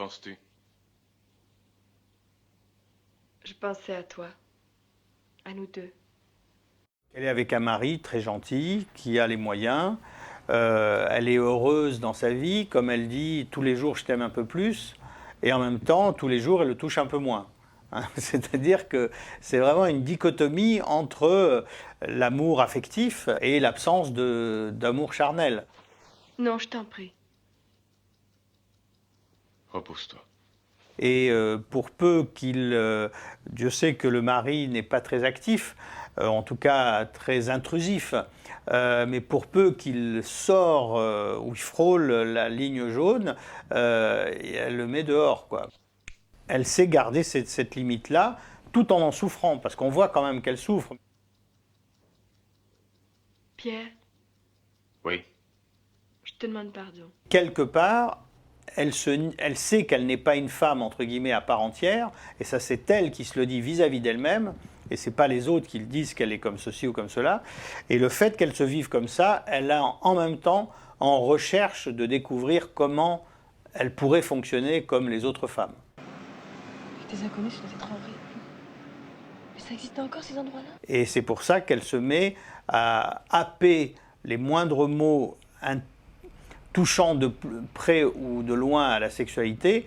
penses-tu? Je pensais à toi. À nous deux. Elle est avec un mari très gentil, qui a les moyens. Elle est heureuse dans sa vie. Comme elle dit, tous les jours, je t'aime un peu plus. Et en même temps, tous les jours, elle le touche un peu moins. Hein, c'est-à-dire que c'est vraiment une dichotomie entre l'amour affectif et l'absence d'amour charnel. Non, je t'en prie. Repose-toi. Et pour peu qu'il... Dieu sait que le mari n'est pas très actif, en tout cas très intrusif, mais pour peu qu'il sort ou il frôle la ligne jaune, elle le met dehors, quoi. Elle sait garder cette limite-là, tout en souffrant, parce qu'on voit quand même qu'elle souffre. Pierre, Oui. je te demande pardon. Quelque part, elle sait qu'elle n'est pas une femme, entre guillemets, à part entière, et ça c'est elle qui se le dit vis-à-vis d'elle-même, et c'est pas les autres qui le disent qu'elle est comme ceci ou comme cela. Et le fait qu'elle se vive comme ça, elle a en même temps en recherche de découvrir comment elle pourrait fonctionner comme les autres femmes. Des inconnus, c'était trop horrible. Mais ça existe encore, ces endroits-là? Et c'est pour ça qu'elle se met à happer les moindres mots touchant de près ou de loin à la sexualité,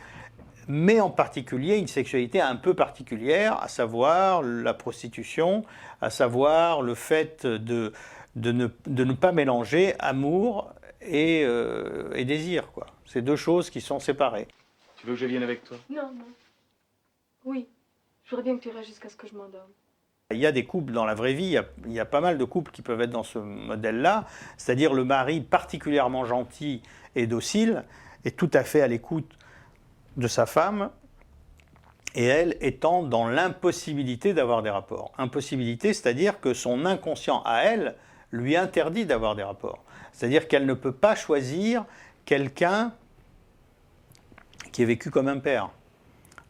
mais en particulier une sexualité un peu particulière, à savoir la prostitution, à savoir le fait de ne pas mélanger amour et désir, quoi. C'est deux choses qui sont séparées. Tu veux que je vienne avec toi? Non, non. Oui. Je voudrais bien que tu restes jusqu'à ce que je m'endorme. Il y a des couples dans la vraie vie, il y a pas mal de couples qui peuvent être dans ce modèle-là, c'est-à-dire le mari particulièrement gentil et docile, est tout à fait à l'écoute de sa femme, et elle étant dans l'impossibilité d'avoir des rapports. Impossibilité, c'est-à-dire que son inconscient à elle lui interdit d'avoir des rapports. C'est-à-dire qu'elle ne peut pas choisir quelqu'un qui est vécu comme un père.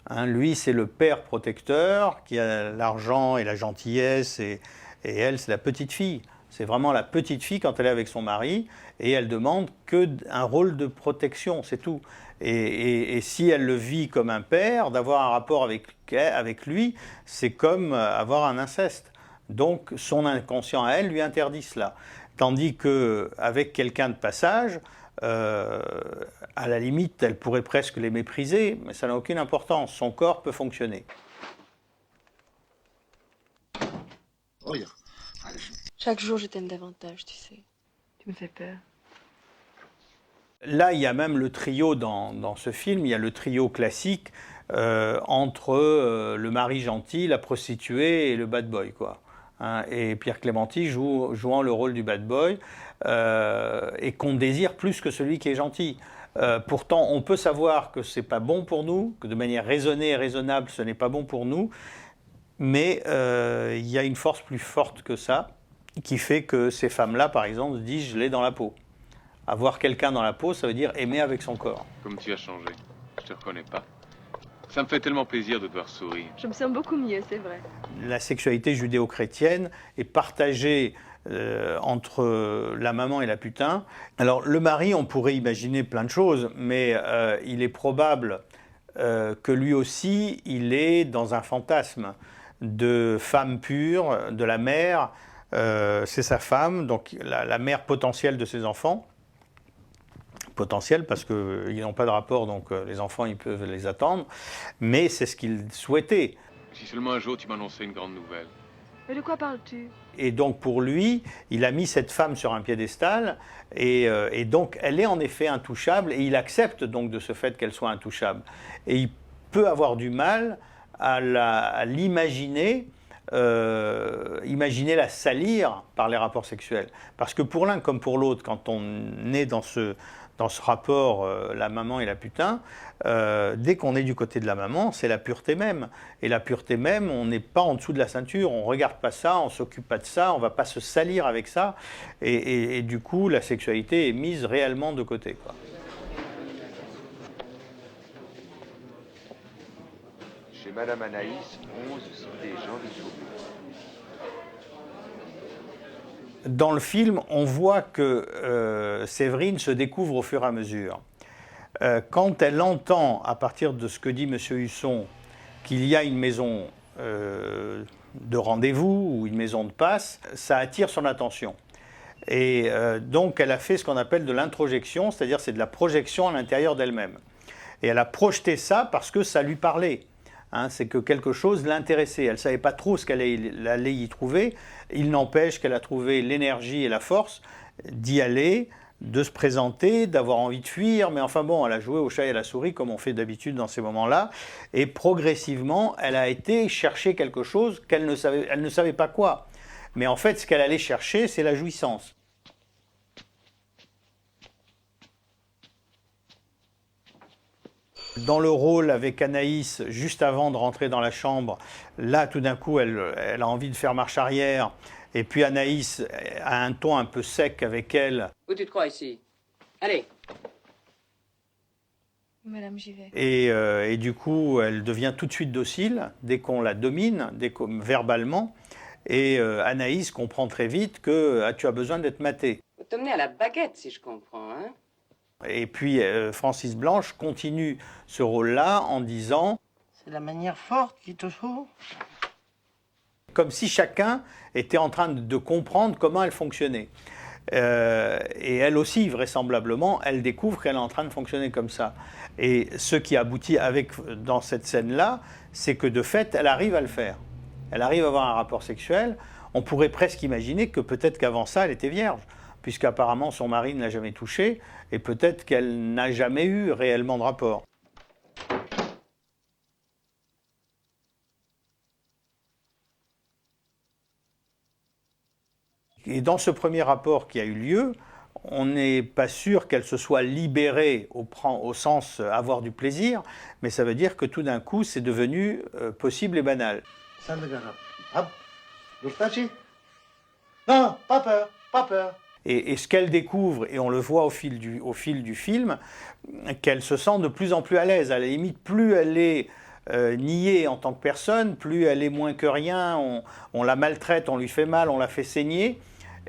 Hein, lui, c'est le père protecteur qui a l'argent et la gentillesse, et elle, c'est la petite fille. C'est vraiment la petite fille quand elle est avec son mari, et elle demande qu'un rôle de protection, c'est tout. Et si elle le vit comme un père, d'avoir un rapport avec lui, c'est comme avoir un inceste. Donc son inconscient à elle lui interdit cela. Tandis qu'avec quelqu'un de passage, à la limite, elle pourrait presque les mépriser, mais ça n'a aucune importance. Son corps peut fonctionner. Chaque jour, je t'aime davantage, tu sais. Tu me fais peur. Là, il y a même le trio dans ce film, il y a le trio classique entre le mari gentil, la prostituée et le bad boy, quoi. Hein, et Pierre Clémenti jouant le rôle du bad boy, et qu'on désire plus que celui qui est gentil. Pourtant, on peut savoir que c'est pas bon pour nous, que de manière raisonnée et raisonnable, ce n'est pas bon pour nous, mais il y a une force plus forte que ça, qui fait que ces femmes-là, par exemple, se disent « je l'ai dans la peau ». Avoir quelqu'un dans la peau, ça veut dire aimer avec son corps. Comme tu as changé. Je te reconnais pas. Ça me fait tellement plaisir de te voir sourire. Je me sens beaucoup mieux, c'est vrai. La sexualité judéo-chrétienne est partagée entre la maman et la putain. Alors le mari, on pourrait imaginer plein de choses, mais il est probable que lui aussi, il est dans un fantasme de femme pure, de la mère. C'est sa femme, donc la mère potentielle de ses enfants. Potentielle parce qu'ils n'ont pas de rapport, donc les enfants ils peuvent les attendre, mais c'est ce qu'il souhaitait. Si seulement un jour tu m'annonçais une grande nouvelle. Mais de quoi parles-tu? Et donc pour lui, il a mis cette femme sur un piédestal, et donc elle est en effet intouchable, et il accepte donc de ce fait qu'elle soit intouchable. Et il peut avoir du mal à l'imaginer, imaginer la salir par les rapports sexuels. Parce que pour l'un comme pour l'autre, quand on est dans ce rapport, la maman et la putain, dès qu'on est du côté de la maman, c'est la pureté même. Et la pureté même, on n'est pas en dessous de la ceinture, on ne regarde pas ça, on ne s'occupe pas de ça, on ne va pas se salir avec ça. Et du coup, la sexualité est mise réellement de côté, quoi. Chez Madame Anaïs, 11 cité Jean de Saumur. Dans le film, on voit que Séverine se découvre au fur et à mesure. Quand elle entend, à partir de ce que dit M. Husson, qu'il y a une maison de rendez-vous ou une maison de passe, ça attire son attention. Et donc elle a fait ce qu'on appelle de l'introjection, c'est-à-dire c'est de la projection à l'intérieur d'elle-même. Et elle a projeté ça parce que ça lui parlait. Hein, c'est que quelque chose l'intéressait. Elle ne savait pas trop ce qu'elle allait y trouver. Il n'empêche qu'elle a trouvé l'énergie et la force d'y aller, de se présenter, d'avoir envie de fuir. Mais enfin bon, elle a joué au chat et à la souris comme on fait d'habitude dans ces moments-là. Et progressivement, elle a été chercher quelque chose qu'elle ne savait pas quoi. Mais en fait, ce qu'elle allait chercher, c'est la jouissance. Dans le rôle avec Anaïs, juste avant de rentrer dans la chambre, là, tout d'un coup, elle a envie de faire marche arrière. Et puis Anaïs a un ton un peu sec avec elle. Où tu te crois ici? Allez. Madame, j'y vais. Et du coup, elle devient tout de suite docile dès qu'on la domine, verbalement. Et Anaïs comprend très vite que tu as besoin d'être matée. Faut t'emmener à la baguette, si je comprends, hein? Et puis Francis Blanche continue ce rôle-là en disant « C'est la manière forte qu'il te faut ». Comme si chacun était en train de comprendre comment elle fonctionnait. Et elle aussi, vraisemblablement, elle découvre qu'elle est en train de fonctionner comme ça. Et ce qui aboutit dans cette scène-là, c'est que de fait, elle arrive à le faire. Elle arrive à avoir un rapport sexuel. On pourrait presque imaginer que peut-être qu'avant ça, elle était vierge, puisqu'apparemment son mari ne l'a jamais touchée, et peut-être qu'elle n'a jamais eu réellement de rapport. Et dans ce premier rapport qui a eu lieu, on n'est pas sûr qu'elle se soit libérée au sens avoir du plaisir, mais ça veut dire que tout d'un coup, c'est devenu possible et banal. Non, pas peur, pas peur. Et ce qu'elle découvre, et on le voit au fil du film, qu'elle se sent de plus en plus à l'aise. À la limite, plus elle est niée en tant que personne, plus elle est moins que rien, on la maltraite, on lui fait mal, on la fait saigner,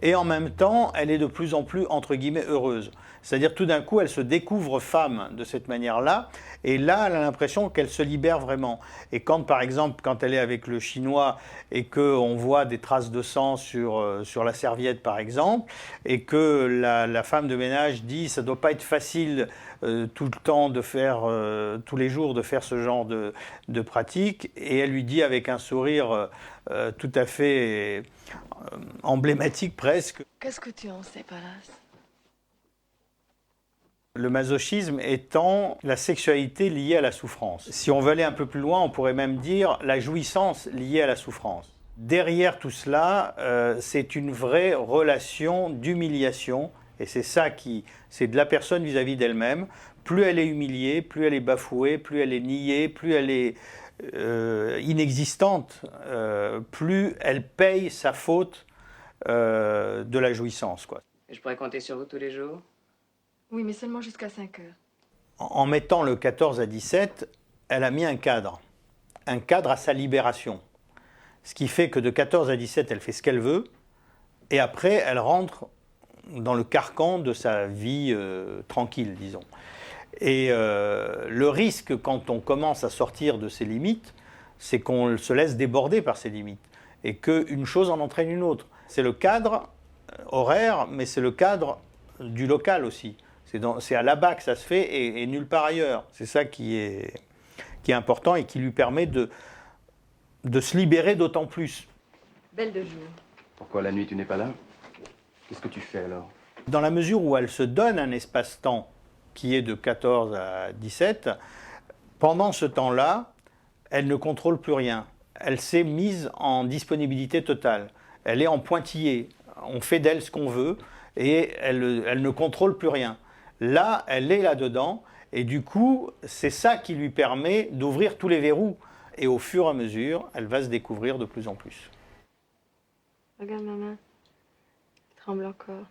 et en même temps, elle est de plus en plus, entre guillemets, heureuse. C'est-à-dire, tout d'un coup, elle se découvre femme de cette manière-là, et là, elle a l'impression qu'elle se libère vraiment. Et quand, par exemple, quand elle est avec le Chinois, et qu'on voit des traces de sang sur la serviette, par exemple, et que la femme de ménage dit « ça ne doit pas être facile tout le temps de faire, tous les jours, de faire ce genre de pratique », et elle lui dit avec un sourire tout à fait emblématique presque. Qu'est-ce que tu en sais, Pallas? Le masochisme étant la sexualité liée à la souffrance. Si on veut aller un peu plus loin, on pourrait même dire la jouissance liée à la souffrance. Derrière tout cela, c'est une vraie relation d'humiliation, et c'est ça c'est de la personne vis-à-vis d'elle-même. Plus elle est humiliée, plus elle est bafouée, plus elle est niée, plus elle est inexistante, plus elle paye sa faute de la jouissance, quoi. Je pourrais compter sur vous tous les jours? Oui, mais seulement jusqu'à 5 heures. En mettant le 14 à 17, elle a mis un cadre à sa libération. Ce qui fait que de 14 à 17, elle fait ce qu'elle veut, et après, elle rentre dans le carcan de sa vie tranquille, disons. Et le risque, quand on commence à sortir de ses limites, c'est qu'on se laisse déborder par ses limites, et qu'une chose en entraîne une autre. C'est le cadre horaire, mais c'est le cadre du local aussi. C'est à là-bas que ça se fait et nulle part ailleurs. C'est ça qui est important et qui lui permet de se libérer d'autant plus. Belle de jour. Pourquoi la nuit tu n'es pas là? Qu'est-ce que tu fais alors? Dans la mesure où elle se donne un espace-temps qui est de 14 à 17, pendant ce temps-là, elle ne contrôle plus rien. Elle s'est mise en disponibilité totale. Elle est en pointillé. On fait d'elle ce qu'on veut et elle ne contrôle plus rien. Là, elle est là-dedans, et du coup, c'est ça qui lui permet d'ouvrir tous les verrous. Et au fur et à mesure, elle va se découvrir de plus en plus. Regarde ma main. Elle tremble encore.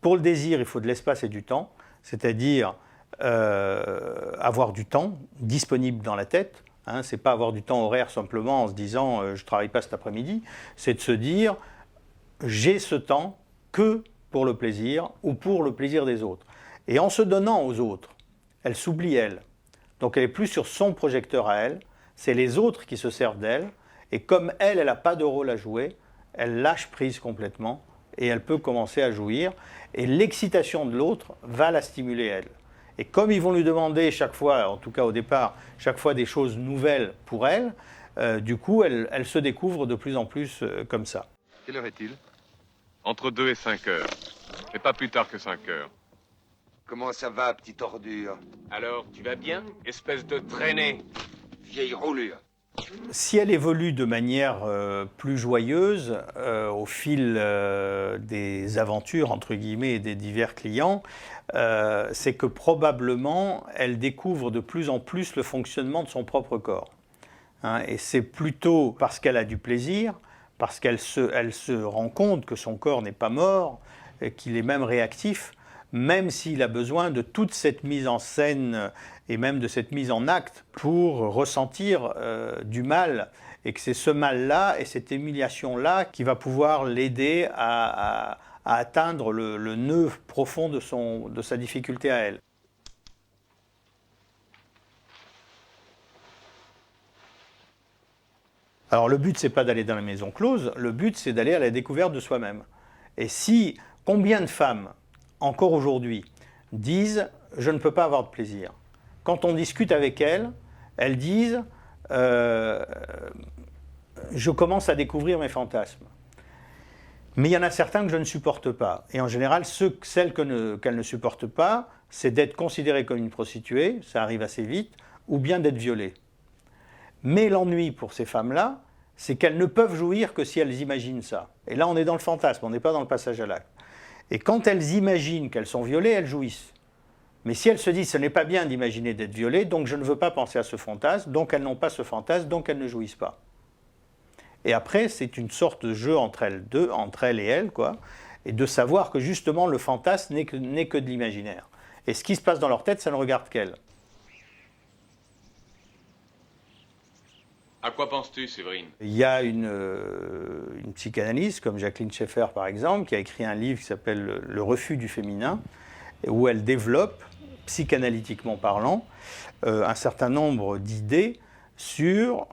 Pour le désir, il faut de l'espace et du temps, c'est-à-dire avoir du temps disponible dans la tête. Hein, c'est pas avoir du temps horaire simplement en se disant je ne travaille pas cet après-midi. C'est de se dire j'ai ce temps que pour le plaisir ou pour le plaisir des autres. Et en se donnant aux autres, elle s'oublie elle. Donc elle est plus sur son projecteur à elle, c'est les autres qui se servent d'elle, et comme elle n'a pas de rôle à jouer, elle lâche prise complètement, et elle peut commencer à jouir, et l'excitation de l'autre va la stimuler elle. Et comme ils vont lui demander chaque fois, en tout cas au départ, chaque fois des choses nouvelles pour elle, du coup elle se découvre de plus en plus comme ça. Quelle heure est-il? Entre 2 et 5 heures. Mais pas plus tard que 5 heures. Comment ça va, petite ordure? Alors, tu vas bien, espèce de traînée? Vieille roulure. Si elle évolue de manière plus joyeuse au fil des aventures, entre guillemets, et des divers clients, c'est que probablement elle découvre de plus en plus le fonctionnement de son propre corps. Hein, et c'est plutôt parce qu'elle a du plaisir, parce qu'elle se rend compte que son corps n'est pas mort, qu'il est même réactif, même s'il a besoin de toute cette mise en scène et même de cette mise en acte pour ressentir du mal, et que c'est ce mal-là et cette humiliation-là qui va pouvoir l'aider à atteindre le nœud profond de sa difficulté à elle. Alors le but, c'est pas d'aller dans la maison close, le but, c'est d'aller à la découverte de soi-même. Et combien de femmes, encore aujourd'hui, disent « je ne peux pas avoir de plaisir ». Quand on discute avec elles, elles disent « je commence à découvrir mes fantasmes ». Mais il y en a certains que je ne supporte pas. Et en général, celles qu'elles ne supportent pas, c'est d'être considérées comme une prostituée, ça arrive assez vite, ou bien d'être violées. Mais l'ennui pour ces femmes-là, c'est qu'elles ne peuvent jouir que si elles imaginent ça. Et là, on est dans le fantasme, on n'est pas dans le passage à l'acte. Et quand elles imaginent qu'elles sont violées, elles jouissent. Mais si elles se disent « ce n'est pas bien d'imaginer d'être violée, donc je ne veux pas penser à ce fantasme », donc elles n'ont pas ce fantasme, donc elles ne jouissent pas. Et après, c'est une sorte de jeu entre elles et elles, quoi, et de savoir que justement le fantasme n'est que de l'imaginaire. Et ce qui se passe dans leur tête, ça ne regarde qu'elles. À quoi penses-tu, Séverine? Il y a une psychanalyste, comme Jacqueline Schaeffer par exemple, qui a écrit un livre qui s'appelle « Le refus du féminin », où elle développe, psychanalytiquement parlant, un certain nombre d'idées sur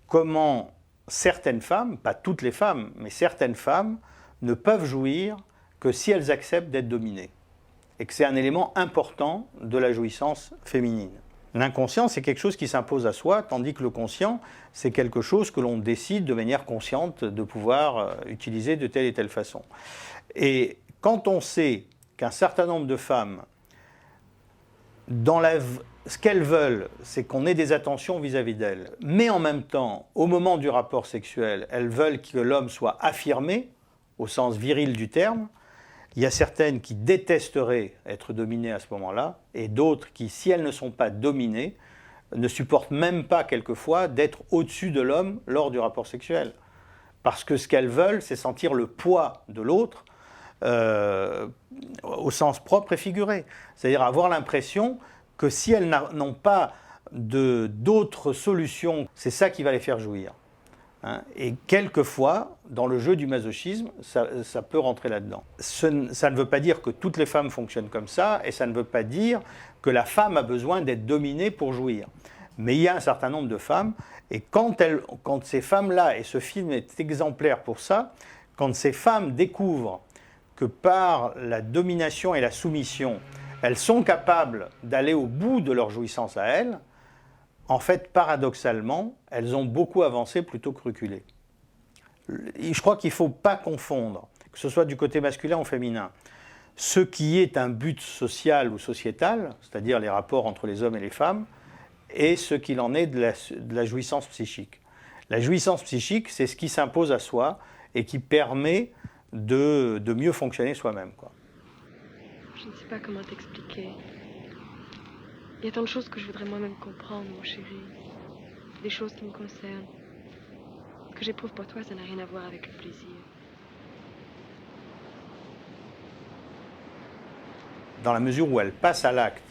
comment certaines femmes, pas toutes les femmes, mais certaines femmes, ne peuvent jouir que si elles acceptent d'être dominées. Et que c'est un élément important de la jouissance féminine. L'inconscient, c'est quelque chose qui s'impose à soi, tandis que le conscient, c'est quelque chose que l'on décide de manière consciente de pouvoir utiliser de telle et telle façon. Et quand on sait qu'un certain nombre de femmes, ce qu'elles veulent, c'est qu'on ait des attentions vis-à-vis d'elles, mais en même temps, au moment du rapport sexuel, elles veulent que l'homme soit affirmé, au sens viril du terme. Il y a certaines qui détesteraient être dominées à ce moment-là, et d'autres qui, si elles ne sont pas dominées, ne supportent même pas quelquefois d'être au-dessus de l'homme lors du rapport sexuel. Parce que ce qu'elles veulent, c'est sentir le poids de l'autre, au sens propre et figuré. C'est-à-dire avoir l'impression que si elles n'ont pas d'autres solutions, c'est ça qui va les faire jouir. Hein, et quelquefois, dans le jeu du masochisme, ça peut rentrer là-dedans. Ça ne veut pas dire que toutes les femmes fonctionnent comme ça, et ça ne veut pas dire que la femme a besoin d'être dominée pour jouir. Mais il y a un certain nombre de femmes, et quand ces femmes-là, et ce film est exemplaire pour ça, quand ces femmes découvrent que par la domination et la soumission, elles sont capables d'aller au bout de leur jouissance à elles, en fait, paradoxalement, elles ont beaucoup avancé plutôt que reculé. Je crois qu'il ne faut pas confondre, que ce soit du côté masculin ou féminin, ce qui est un but social ou sociétal, c'est-à-dire les rapports entre les hommes et les femmes, et ce qu'il en est de la jouissance psychique. La jouissance psychique, c'est ce qui s'impose à soi et qui permet de mieux fonctionner soi-même, quoi. Je ne sais pas comment t'expliquer. Il y a tant de choses que je voudrais moi-même comprendre, mon chéri. Des choses qui me concernent. Ce que j'éprouve pour toi, ça n'a rien à voir avec le plaisir. Dans la mesure où elle passe à l'acte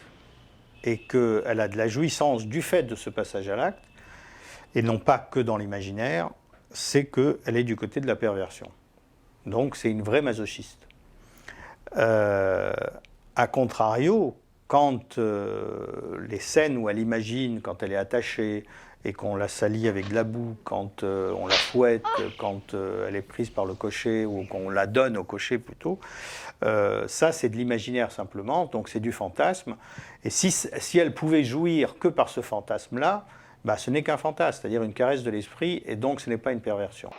et qu'elle a de la jouissance du fait de ce passage à l'acte, et non pas que dans l'imaginaire, c'est qu'elle est du côté de la perversion. Donc c'est une vraie masochiste. A contrario, quand les scènes où elle imagine, quand elle est attachée et qu'on la salit avec de la boue, quand on la fouette, quand elle est prise par le cocher ou qu'on la donne au cocher plutôt, ça c'est de l'imaginaire simplement, donc c'est du fantasme. Et si elle pouvait jouir que par ce fantasme-là, bah, ce n'est qu'un fantasme, c'est-à-dire une caresse de l'esprit, et donc ce n'est pas une perversion.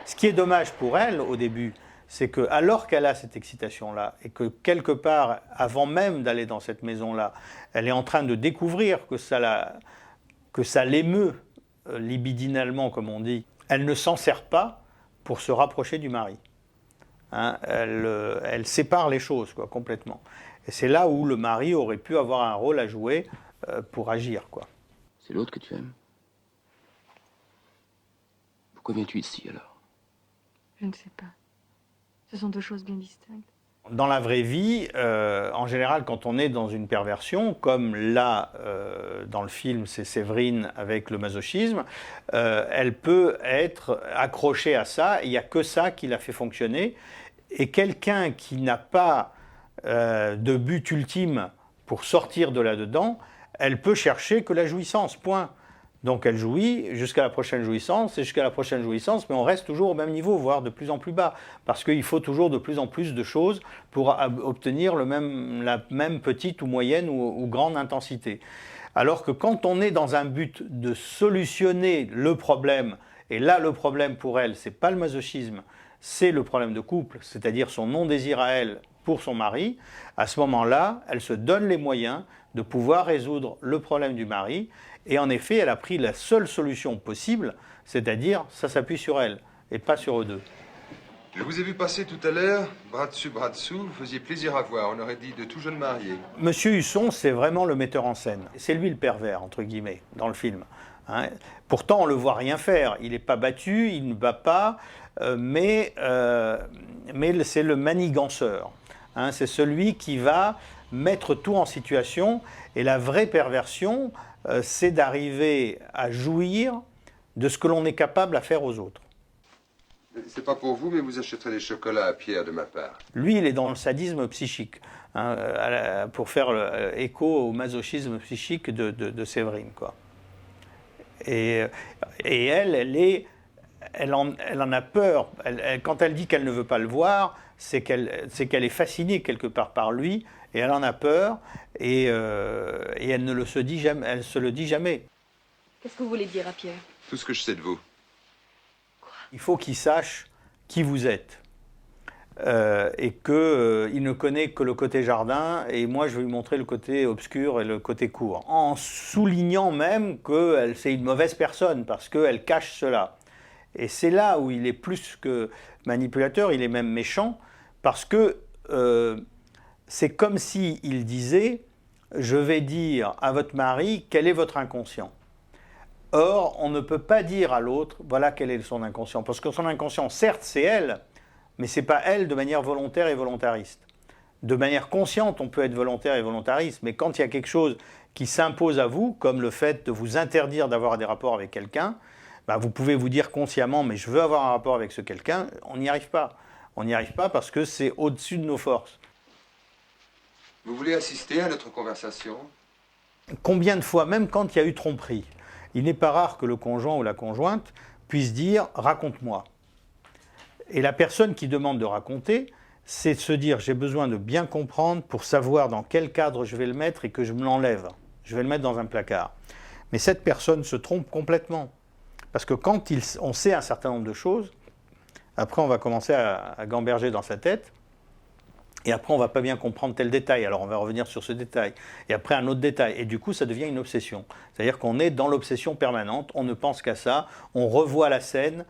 Ce qui est dommage pour elle au début, c'est que alors qu'elle a cette excitation-là, et que quelque part, avant même d'aller dans cette maison-là, elle est en train de découvrir que ça l'émeut libidinalement, comme on dit, elle ne s'en sert pas pour se rapprocher du mari. Hein, elle sépare les choses quoi, complètement. Et c'est là où le mari aurait pu avoir un rôle à jouer pour agir, quoi. C'est l'autre que tu aimes. Pourquoi viens-tu ici alors? Je ne sais pas. Ce sont deux choses bien distinctes. Dans la vraie vie, en général, quand on est dans une perversion, comme là, dans le film, c'est Séverine avec le masochisme, elle peut être accrochée à ça, il n'y a que ça qui la fait fonctionner. Et quelqu'un qui n'a pas de but ultime pour sortir de là-dedans, elle peut chercher que la jouissance, point. Donc elle jouit jusqu'à la prochaine jouissance, et jusqu'à la prochaine jouissance, mais on reste toujours au même niveau, voire de plus en plus bas, parce qu'il faut toujours de plus en plus de choses pour obtenir la même petite ou moyenne ou grande intensité. Alors que quand on est dans un but de solutionner le problème, et là le problème pour elle, c'est pas le masochisme, c'est le problème de couple, c'est-à-dire son non-désir à elle pour son mari, à ce moment-là, elle se donne les moyens de pouvoir résoudre le problème du mari. Et en effet, elle a pris la seule solution possible, c'est-à-dire ça s'appuie sur elle et pas sur eux deux. Je vous ai vu passer tout à l'heure, bras dessus, bras dessous, vous faisiez plaisir à voir, on aurait dit de tout jeunes mariés. Monsieur Husson, c'est vraiment le metteur en scène. C'est lui le pervers, entre guillemets, dans le film. Hein. Pourtant, on ne le voit rien faire. Il n'est pas battu, il ne bat pas, mais c'est le maniganceur. Hein. C'est celui qui va mettre tout en situation. Et la vraie perversion, c'est d'arriver à jouir de ce que l'on est capable à faire aux autres. C'est pas pour vous, mais vous achèterez des chocolats à Pierre de ma part. Lui, il est dans le sadisme psychique, hein, pour faire écho au masochisme psychique de Séverine, quoi. Et elle en a peur. Quand elle dit qu'elle ne veut pas le voir, c'est qu'elle est fascinée quelque part par lui, et elle en a peur, et elle ne se le dit jamais. Qu'est-ce que vous voulez dire à Pierre? Tout ce que je sais de vous. Il faut qu'il sache qui vous êtes, et qu'il ne connaît que le côté jardin, et moi je vais lui montrer le côté obscur et le côté court, en soulignant même que c'est une mauvaise personne, parce qu'elle cache cela. Et c'est là où il est plus que manipulateur, il est même méchant, parce que c'est comme s'il disait « je vais dire à votre mari quel est votre inconscient ». Or, on ne peut pas dire à l'autre, voilà quel est son inconscient. Parce que son inconscient, certes, c'est elle, mais ce n'est pas elle de manière volontaire et volontariste. De manière consciente, on peut être volontaire et volontariste, mais quand il y a quelque chose qui s'impose à vous, comme le fait de vous interdire d'avoir des rapports avec quelqu'un, bah vous pouvez vous dire consciemment, mais je veux avoir un rapport avec ce quelqu'un, on n'y arrive pas. On n'y arrive pas parce que c'est au-dessus de nos forces. Vous voulez assister à notre conversation? Combien de fois, même quand il y a eu tromperie, il n'est pas rare que le conjoint ou la conjointe puisse dire « raconte-moi ». Et la personne qui demande de raconter, c'est de se dire « j'ai besoin de bien comprendre pour savoir dans quel cadre je vais le mettre et que je me l'enlève. Je vais le mettre dans un placard ». Mais cette personne se trompe complètement. Parce que quand on sait un certain nombre de choses, après on va commencer à gamberger dans sa tête, et après on ne va pas bien comprendre tel détail, alors on va revenir sur ce détail, et après un autre détail, et du coup ça devient une obsession. C'est-à-dire qu'on est dans l'obsession permanente, on ne pense qu'à ça, on revoit la scène.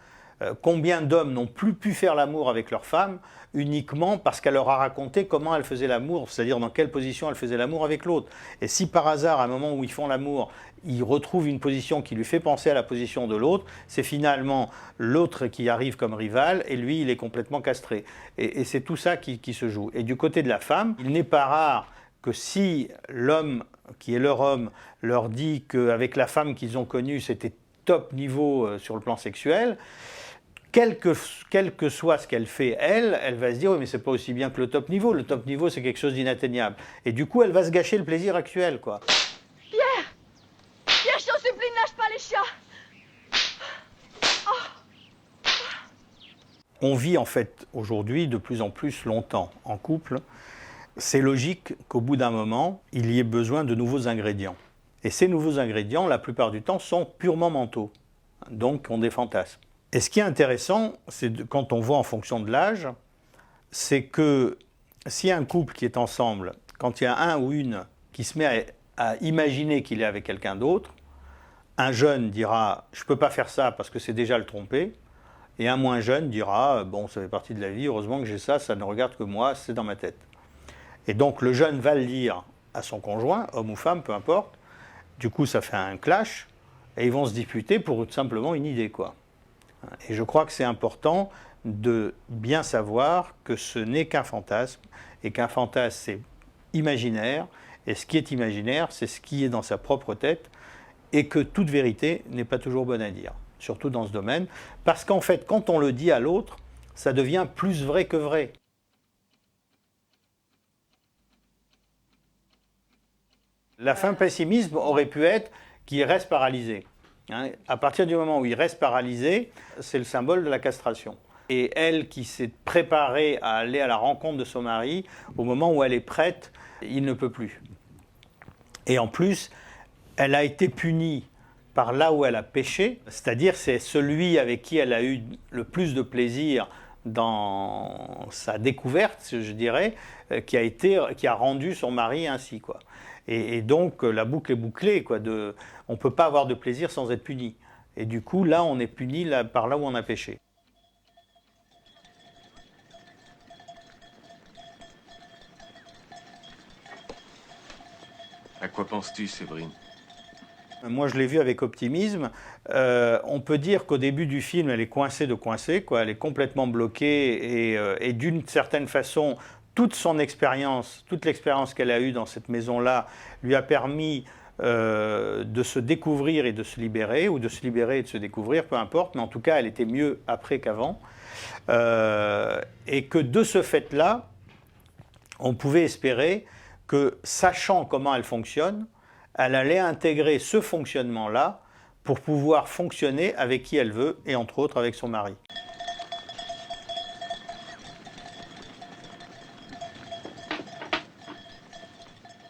Combien d'hommes n'ont plus pu faire l'amour avec leur femme uniquement parce qu'elle leur a raconté comment elle faisait l'amour, c'est-à-dire dans quelle position elle faisait l'amour avec l'autre. Et si par hasard, à un moment où ils font l'amour, ils retrouvent une position qui lui fait penser à la position de l'autre, c'est finalement l'autre qui arrive comme rival et lui, il est complètement castré. Et c'est tout ça qui se joue. Et du côté de la femme, il n'est pas rare que si l'homme, qui est leur homme, leur dit qu'avec la femme qu'ils ont connue, c'était top niveau sur le plan sexuel, quel que soit ce qu'elle fait, elle va se dire, oui, mais c'est pas aussi bien que le top niveau. Le top niveau, c'est quelque chose d'inatteignable. Et du coup, elle va se gâcher le plaisir actuel, quoi. Pierre, je t'en supplie, ne lâche pas les chats. On vit en fait aujourd'hui de plus en plus longtemps en couple. C'est logique qu'au bout d'un moment, il y ait besoin de nouveaux ingrédients. Et ces nouveaux ingrédients, la plupart du temps, sont purement mentaux, donc ont des fantasmes. Et ce qui est intéressant, c'est quand on voit en fonction de l'âge, c'est que s'il y a un couple qui est ensemble, quand il y a un ou une qui se met à imaginer qu'il est avec quelqu'un d'autre, un jeune dira « je ne peux pas faire ça parce que c'est déjà le tromper », et un moins jeune dira « bon, ça fait partie de la vie, heureusement que j'ai ça, ça ne regarde que moi, c'est dans ma tête ». Et donc le jeune va le dire à son conjoint, homme ou femme, peu importe, du coup ça fait un clash, et ils vont se disputer pour simplement une idée, quoi. Et je crois que c'est important de bien savoir que ce n'est qu'un fantasme, et qu'un fantasme c'est imaginaire, et ce qui est imaginaire, c'est ce qui est dans sa propre tête, et que toute vérité n'est pas toujours bonne à dire, surtout dans ce domaine, parce qu'en fait, quand on le dit à l'autre, ça devient plus vrai que vrai. La fin pessimisme aurait pu être qu'il reste paralysé. À partir du moment où il reste paralysé, c'est le symbole de la castration. Et elle qui s'est préparée à aller à la rencontre de son mari, au moment où elle est prête, il ne peut plus. Et en plus, elle a été punie par là où elle a péché, c'est-à-dire c'est celui avec qui elle a eu le plus de plaisir dans sa découverte, je dirais, qui a rendu son mari ainsi, quoi. Et donc la boucle est bouclée, quoi. On ne peut pas avoir de plaisir sans être puni. Et du coup, là, on est puni par là où on a péché. À quoi penses-tu, Séverine? Moi, je l'ai vu avec optimisme. On peut dire qu'au début du film, elle est coincée de coincée, quoi. Elle est complètement bloquée et d'une certaine façon, toute l'expérience qu'elle a eue dans cette maison-là lui a permis de se découvrir et de se libérer, ou de se libérer et de se découvrir, peu importe, mais en tout cas, elle était mieux après qu'avant. Et que de ce fait-là, on pouvait espérer que, sachant comment elle fonctionne, elle allait intégrer ce fonctionnement-là pour pouvoir fonctionner avec qui elle veut, et entre autres avec son mari.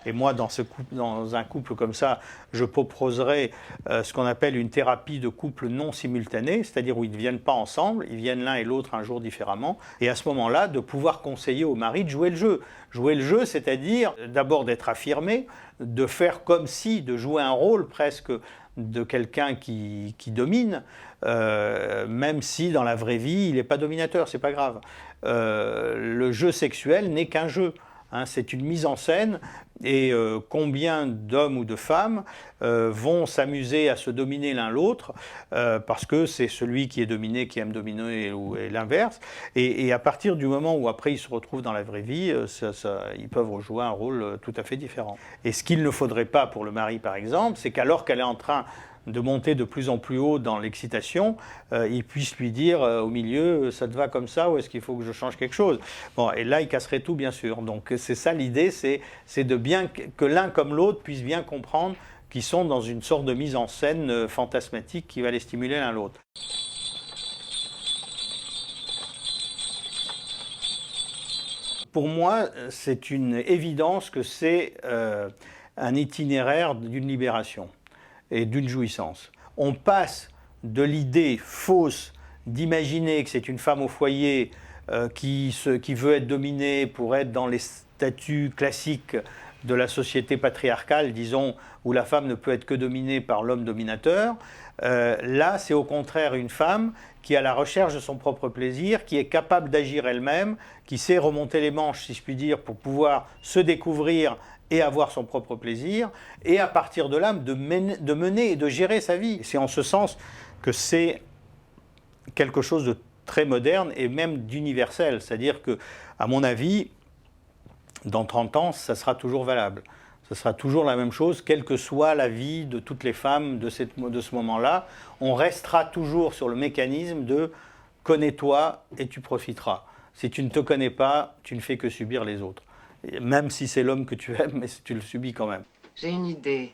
Et moi, dans un couple comme ça, je proposerais ce qu'on appelle une thérapie de couple non simultanée, c'est-à-dire où ils ne viennent pas ensemble, ils viennent l'un et l'autre un jour différemment, et à ce moment-là, de pouvoir conseiller au mari de jouer le jeu. Jouer le jeu, c'est-à-dire d'abord d'être affirmé, de faire comme si, de jouer un rôle presque de quelqu'un qui domine, même si dans la vraie vie, il n'est pas dominateur, c'est pas grave. Le jeu sexuel n'est qu'un jeu. C'est une mise en scène, et combien d'hommes ou de femmes vont s'amuser à se dominer l'un l'autre parce que c'est celui qui est dominé qui aime dominer, et l'inverse. Et à partir du moment où après ils se retrouvent dans la vraie vie, ils peuvent jouer un rôle tout à fait différent. Et ce qu'il ne faudrait pas pour le mari, par exemple, c'est qu'alors qu'elle est en train de monter de plus en plus haut dans l'excitation, il puisse lui dire au milieu, ça te va comme ça ou est-ce qu'il faut que je change quelque chose? Bon, et là, il casserait tout, bien sûr. Donc c'est ça l'idée, c'est de bien que l'un comme l'autre puisse bien comprendre qu'ils sont dans une sorte de mise en scène fantasmatique qui va les stimuler l'un l'autre. Pour moi, c'est une évidence que c'est un itinéraire d'une libération et d'une jouissance. On passe de l'idée fausse d'imaginer que c'est une femme au foyer qui veut être dominée pour être dans les statuts classiques de la société patriarcale, disons, où la femme ne peut être que dominée par l'homme dominateur. Là, c'est au contraire une femme qui est à la recherche de son propre plaisir, qui est capable d'agir elle-même, qui sait remonter les manches, si je puis dire, pour pouvoir se découvrir et avoir son propre plaisir, et à partir de là, de mener et de gérer sa vie. C'est en ce sens que c'est quelque chose de très moderne et même d'universel. C'est-à-dire que, à mon avis, dans 30 ans, ça sera toujours valable. Ce sera toujours la même chose, quelle que soit la vie de toutes les femmes de ce moment-là. On restera toujours sur le mécanisme de connais-toi et tu profiteras. Si tu ne te connais pas, tu ne fais que subir les autres. Et même si c'est l'homme que tu aimes, mais tu le subis quand même. J'ai une idée.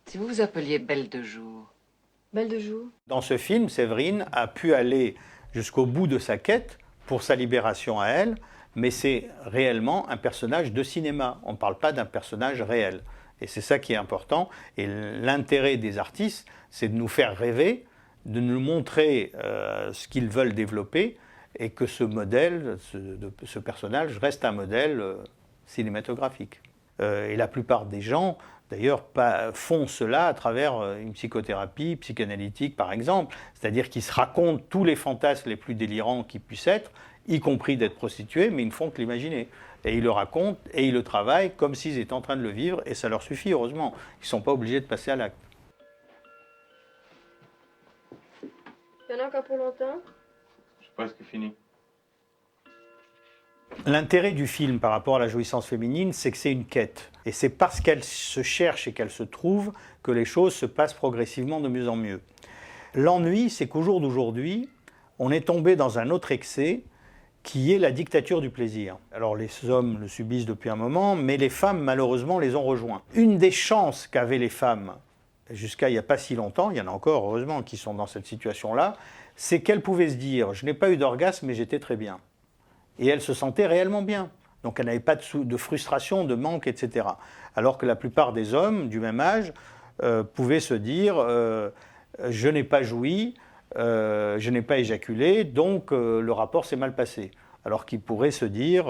Si vous vous appeliez Belle de jour. Belle de jour. Dans ce film, Séverine a pu aller jusqu'au bout de sa quête pour sa libération à elle, mais c'est réellement un personnage de cinéma. On ne parle pas d'un personnage réel. Et c'est ça qui est important. Et l'intérêt des artistes, c'est de nous faire rêver, de nous montrer ce qu'ils veulent développer, et que ce modèle, ce personnage reste un modèle cinématographique. Et la plupart des gens, d'ailleurs, font cela à travers une psychothérapie psychanalytique, par exemple. C'est-à-dire qu'ils se racontent tous les fantasmes les plus délirants qui puissent être, y compris d'être prostitués, mais ils ne font que l'imaginer. Et ils le racontent et ils le travaillent comme s'ils étaient en train de le vivre, et ça leur suffit, heureusement. Ils ne sont pas obligés de passer à l'acte. Il y en a encore pour longtemps? Je suis presque fini. L'intérêt du film par rapport à la jouissance féminine, c'est que c'est une quête. Et c'est parce qu'elle se cherche et qu'elle se trouve que les choses se passent progressivement de mieux en mieux. L'ennui, c'est qu'au jour d'aujourd'hui, on est tombé dans un autre excès qui est la dictature du plaisir. Alors les hommes le subissent depuis un moment, mais les femmes, malheureusement, les ont rejoints. Une des chances qu'avaient les femmes, jusqu'à il n'y a pas si longtemps, il y en a encore, heureusement, qui sont dans cette situation-là, c'est qu'elles pouvaient se dire « je n'ai pas eu d'orgasme, mais j'étais très bien ». Et elles se sentaient réellement bien. Donc elles n'avaient pas de frustration, de manque, etc. Alors que la plupart des hommes du même âge pouvaient se dire je n'ai pas joui, je n'ai pas éjaculé, donc le rapport s'est mal passé. Alors qu'ils pourraient se dire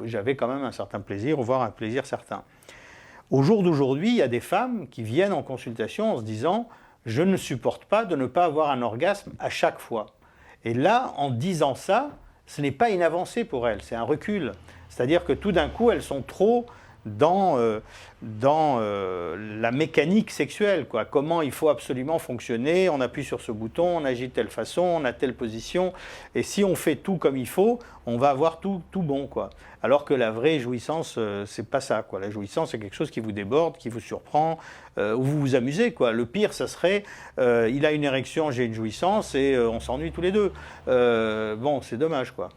j'avais quand même un certain plaisir, voire un plaisir certain. Au jour d'aujourd'hui, il y a des femmes qui viennent en consultation en se disant je ne supporte pas de ne pas avoir un orgasme à chaque fois. Et là, en disant ça, ce n'est pas une avancée pour elles, c'est un recul. C'est-à-dire que tout d'un coup, elles sont trop dans la mécanique sexuelle, quoi. Comment il faut absolument fonctionner, on appuie sur ce bouton, on agit de telle façon, on a telle position, et si on fait tout comme il faut, on va avoir tout bon, quoi. Alors que la vraie jouissance, c'est pas ça, quoi. La jouissance, c'est quelque chose qui vous déborde, qui vous surprend, où vous vous amusez, quoi. Le pire, ça serait, il a une érection, j'ai une jouissance, et on s'ennuie tous les deux. Bon, c'est dommage, quoi.